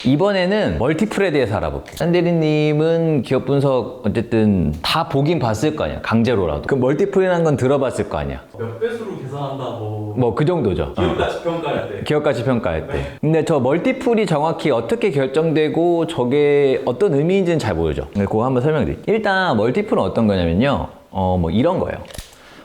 이번에는 멀티플에 대해서 알아볼게요. 한대리님은 기업 분석 어쨌든 다 보긴 봤을 거 아니야. 강제로라도. 그 멀티플이라는 건 들어봤을 거 아니야. 몇 배수로 계산한다 뭐 그 정도죠. 기업가치 평가할 때. 기업가치 평가할 때. 근데 저 멀티플이 정확히 어떻게 결정되고 저게 어떤 의미인지는 잘 모르죠. 그거 한번 설명드릴게요. 일단 멀티플은 어떤 거냐면요. 뭐 이런 거예요.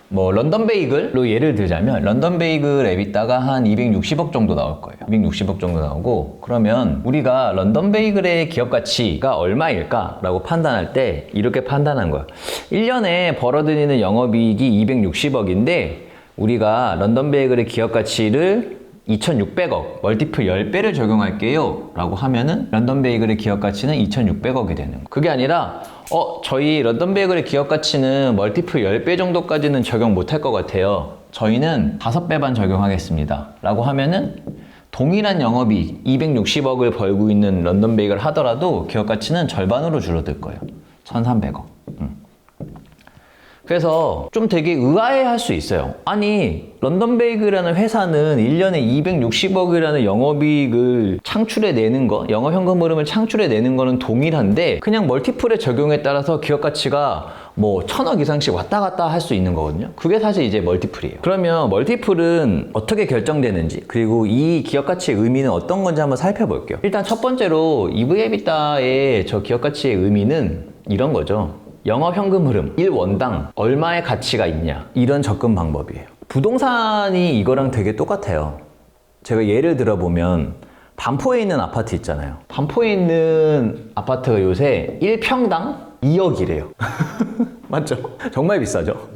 뭐 런던 베이글로 예를 들자면 런던 베이글 에비타가 한 260억 정도 나올 거예요. 260억 정도 나오고, 그러면 우리가 런던 베이글의 기업 가치가 얼마일까 라고 판단할 때 이렇게 판단한 거야. 1년에 벌어들이는 영업이익이 260억인데 우리가 런던 베이글의 기업 가치를 2,600억, 멀티플 10배를 적용할게요 라고 하면은 런던 베이글의 기업 가치는 2,600억이 되는 거예요. 그게 아니라 저희 런던 베이글의 기업 가치는 멀티플 10배 정도까지는 적용 못할 것 같아요. 저희는 5배 반 적용하겠습니다 라고 하면은 동일한 영업이익 260억을 벌고 있는 런던 베이글 하더라도 기업 가치는 절반으로 줄어들 거예요. 1,300억. 그래서 좀 되게 의아해할 수 있어요. 아니, 런던 베이글이라는 회사는 1년에 260억이라는 영업이익을 창출해내는 거, 영업현금 흐름을 창출해내는 거는 동일한데 그냥 멀티플의 적용에 따라서 기업 가치가 뭐 1,000억 이상씩 왔다 갔다 할 수 있는 거거든요. 그게 사실 이제 멀티플이에요. 그러면 멀티플은 어떻게 결정되는지, 그리고 이 기업 가치의 의미는 어떤 건지 한번 살펴볼게요. 일단 첫 번째로 EV/EBITDA의 저 기업 가치의 의미는 이런 거죠. 영업 현금 흐름 1원당 얼마의 가치가 있냐, 이런 접근 방법이에요. 부동산이 이거랑 되게 똑같아요. 제가 예를 들어보면 반포에 있는 아파트 있잖아요. 반포에 있는 아파트가 요새 1평당 2억이래요. 맞죠? 정말 비싸죠?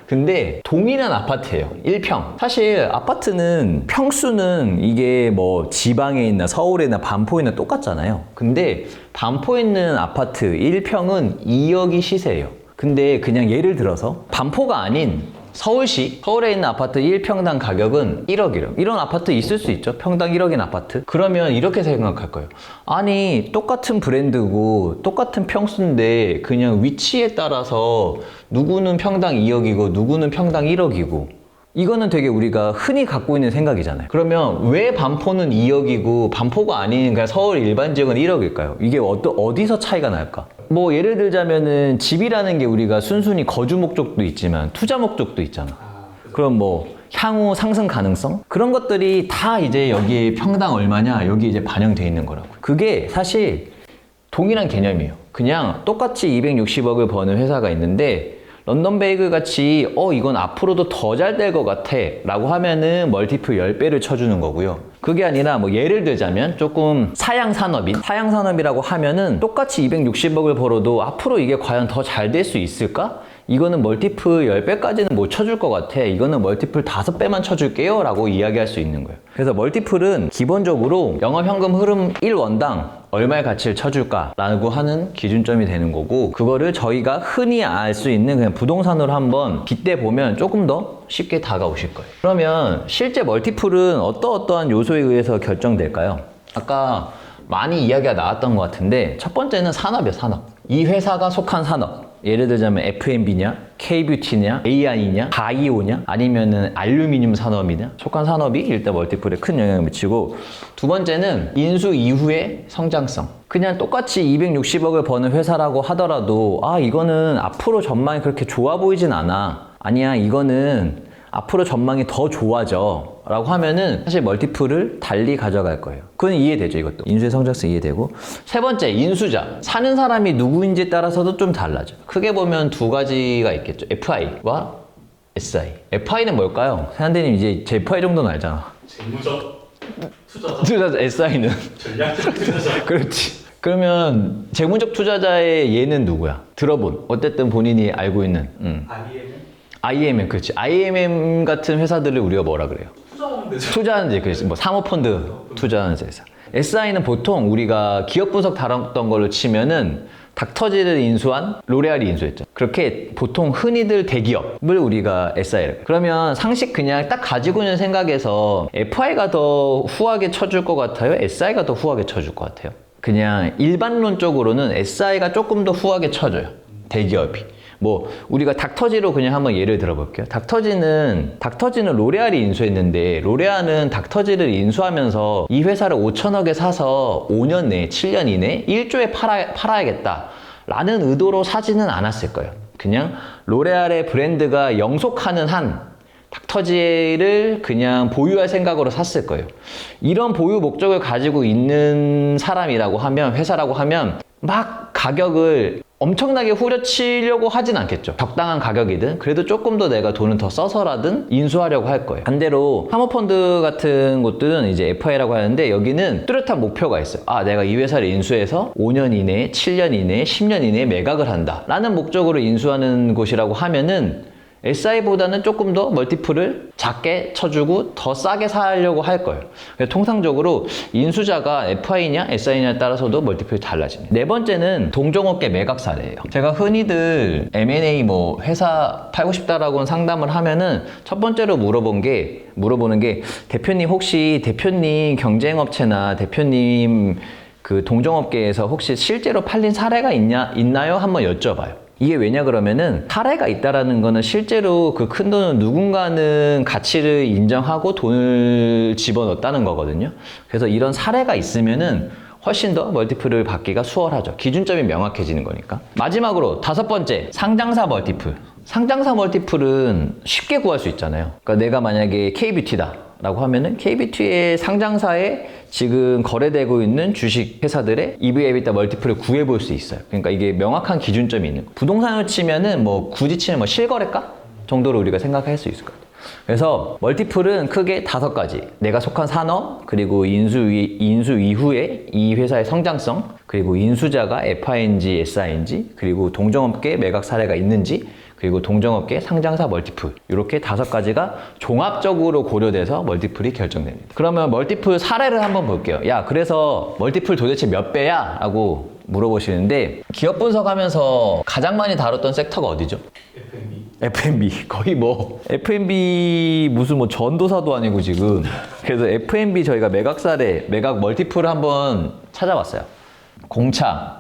근데 동일한 아파트예요. 1평. 사실 아파트는 평수는 이게 뭐 지방에 있나 서울에 있나 반포에 있나 똑같잖아요. 근데 반포에 있는 아파트 1평은 2억이 시세예요. 근데 그냥 예를 들어서 반포가 아닌 서울시, 서울에 있는 아파트 1평당 가격은 1억이래요. 이런 아파트 있을 수 있죠. 평당 1억인 아파트. 그러면 이렇게 생각할 거예요. 아니, 똑같은 브랜드고 똑같은 평수인데 그냥 위치에 따라서 누구는 평당 2억이고 누구는 평당 1억이고, 이거는 되게 우리가 흔히 갖고 있는 생각이잖아요. 그러면 왜 반포는 2억이고 반포가 아닌 그냥 서울 일반 지역은 1억일까요? 이게 어디서 차이가 날까? 뭐 예를 들자면은 집이라는 게 우리가 순순히 거주 목적도 있지만 투자 목적도 있잖아. 그럼 뭐 향후 상승 가능성? 그런 것들이 다 이제 여기에 평당 얼마냐, 여기 이제 반영되어 있는 거라고요. 그게 사실 동일한 개념이에요. 그냥 똑같이 260억을 버는 회사가 있는데 런던 베이글 같이 이건 앞으로도 더 잘 될 것 같아 라고 하면은 멀티플 10배를 쳐주는 거고요. 그게 아니라 뭐 예를 들자면 조금 사양산업이라고 하면은 똑같이 260억을 벌어도 앞으로 이게 과연 더 잘 될 수 있을까? 이거는 멀티플 10배까지는 못 쳐줄 것 같아. 이거는 멀티플 5배만 쳐줄게요 라고 이야기할 수 있는 거예요. 그래서 멀티플은 기본적으로 영업현금 흐름 1원당 얼마의 가치를 쳐줄까 라고 하는 기준점이 되는 거고, 그거를 저희가 흔히 알 수 있는 그냥 부동산으로 한번 빗대보면 조금 더 쉽게 다가오실 거예요. 그러면 실제 멀티플은 어떠한 요소에 의해서 결정될까요? 아까 많이 이야기가 나왔던 것 같은데 첫 번째는 산업이에요. 산업. 이 회사가 속한 산업. 예를 들자면 F&B냐, K-뷰티냐, AI냐, 바이오냐, 아니면은 알루미늄 산업이냐, 속한 산업이 일단 멀티플에 큰 영향을 미치고, 두 번째는 인수 이후의 성장성. 그냥 똑같이 260억을 버는 회사라고 하더라도 이거는 앞으로 전망이 그렇게 좋아 보이진 않아. 아니야, 이거는 앞으로 전망이 더 좋아져 라고 하면은 사실 멀티플을 달리 가져갈 거예요. 그건 이해되죠, 이것도. 인수의 성장성 이해되고. 세 번째, 인수자. 사는 사람이 누구인지에 따라서도 좀 달라져. 크게 보면 두 가지가 있겠죠. FI와 SI. FI는 뭘까요? 세한대님 이제 제 FI 정도는 알잖아. 재무적 투자자. SI는? 전략적 투자자. 그렇지. 그러면 재무적 투자자의 얘는 누구야? 들어본. 어쨌든 본인이 알고 있는. IMM, 그렇지. IMM 같은 회사들을 우리가 뭐라 그래요? 투자하는 데, 그렇지. 뭐 사모펀드 투자하는 회사. SI는 보통 우리가 기업 분석 다뤘던 걸로 치면은 닥터지를 인수한 로레알이 인수했죠. 그렇게 보통 흔히들 대기업을 우리가 SI라고 해요. 그러면 상식 그냥 딱 가지고 있는 생각에서 FI가 더 후하게 쳐줄 것 같아요? SI가 더 후하게 쳐줄 것 같아요? 그냥 일반론적으로는 SI가 조금 더 후하게 쳐줘요. 대기업이. 뭐 우리가 닥터지로 그냥 한번 예를 들어볼게요. 닥터지는 로레알이 인수했는데 로레알은 닥터지를 인수하면서 이 회사를 5천억에 사서 5년 내에 7년 이내에 1조에 팔아야겠다 라는 의도로 사지는 않았을 거예요. 그냥 로레알의 브랜드가 영속하는 한 닥터지를 그냥 보유할 생각으로 샀을 거예요. 이런 보유 목적을 가지고 있는 사람이라고 하면, 회사라고 하면 막 가격을 엄청나게 후려치려고 하진 않겠죠. 적당한 가격이든 그래도 조금 더 내가 돈을 더 써서라든 인수하려고 할 거예요. 반대로 사모펀드 같은 곳들은 이제 FI라고 하는데 여기는 뚜렷한 목표가 있어요. 아, 내가 이 회사를 인수해서 5년 이내에 7년 이내에 10년 이내에 매각을 한다 라는 목적으로 인수하는 곳이라고 하면은 SI보다는 조금 더 멀티플을 작게 쳐주고 더 싸게 사려고 할 거예요. 그래서 통상적으로 인수자가 FI냐 SI냐에 따라서도 멀티플이 달라집니다. 네 번째는 동종업계 매각 사례예요. 제가 흔히들 M&A 뭐 회사 팔고 싶다라고 상담을 하면은 첫 번째로 물어보는 게 대표님 혹시 대표님 경쟁업체나 대표님 그 동종업계에서 혹시 실제로 팔린 사례가 있나요? 한번 여쭤봐요. 이게 왜냐 그러면은 사례가 있다라는 거는 실제로 그 큰 돈은 누군가는 가치를 인정하고 돈을 집어넣었다는 거거든요. 그래서 이런 사례가 있으면은 훨씬 더 멀티플을 받기가 수월하죠. 기준점이 명확해지는 거니까. 마지막으로 다섯 번째, 상장사 멀티플. 상장사 멀티플은 쉽게 구할 수 있잖아요. 그러니까 내가 만약에 K뷰티다 라고 하면은 K뷰티의 상장사에 지금 거래되고 있는 주식 회사들의 EV, EBITDA 멀티플을 구해볼 수 있어요. 그러니까 이게 명확한 기준점이 있는 거예요. 부동산으로 치면은 뭐 굳이 치면 뭐 실거래가 정도로 우리가 생각할 수 있을 것 같아요. 그래서 멀티플은 크게 5가지. 내가 속한 산업, 그리고 인수 이후에 이 회사의 성장성, 그리고 인수자가 FI인지 SI인지, 그리고 동종업계 매각 사례가 있는지, 그리고 동종업계 상장사 멀티플, 이렇게 5가지가 종합적으로 고려돼서 멀티플이 결정됩니다. 그러면 멀티플 사례를 한번 볼게요. 야, 그래서 멀티플 도대체 몇 배야? 라고 물어보시는데 기업 분석하면서 가장 많이 다뤘던 섹터가 어디죠? F&B. 거의 뭐 F&B 무슨 뭐 전도사도 아니고 지금. 그래서 F&B 저희가 매각 사례, 매각 멀티플을 한번 찾아봤어요. 공차.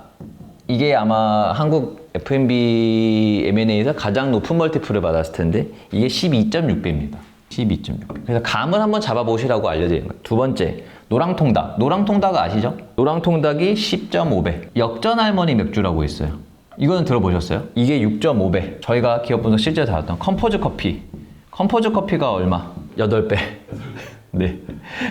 이게 아마 한국 F&B M&A에서 가장 높은 멀티플을 받았을 텐데 이게 12.6배입니다. 12.6배. 그래서 감을 한번 잡아보시라고 알려드리는 거예요. 두 번째, 노랑통닭. 노랑통닭 아시죠? 노랑통닭이 10.5배. 역전할머니 맥주라고 있어요. 이거는 들어보셨어요? 이게 6.5배. 저희가 기업 분석 실제 다뤘던 컴포즈 커피. 컴포즈 커피가 얼마? 8배. 네.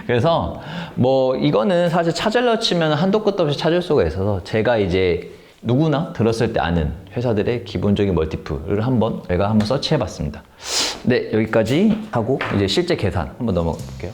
그래서 뭐 이거는 사실 찾으려 치면 한도 끝도 없이 찾을 수가 있어서 제가 이제 누구나 들었을 때 아는 회사들의 기본적인 멀티플을 제가 한번 서치해 봤습니다. 네, 여기까지 하고 이제 실제 계산 한번 넘어가 볼게요.